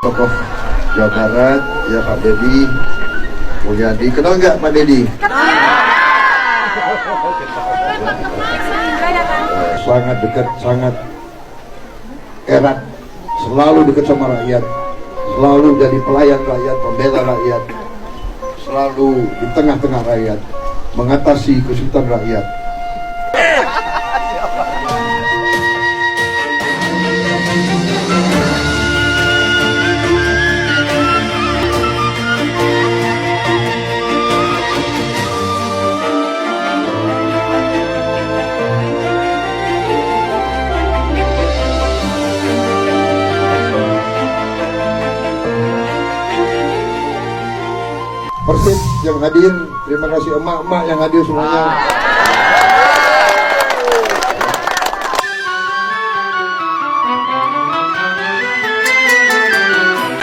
tokoh Jawa Barat, ya Pak Deddy Mulyadi. Kenal nggak Pak Deddy? Sangat dekat, sangat erat, selalu dekat sama rakyat, selalu jadi pelayan rakyat, pembela rakyat, selalu di tengah-tengah rakyat, mengatasi kesulitan rakyat. Persib yang hadir, terima kasih emak-emak yang hadir semuanya.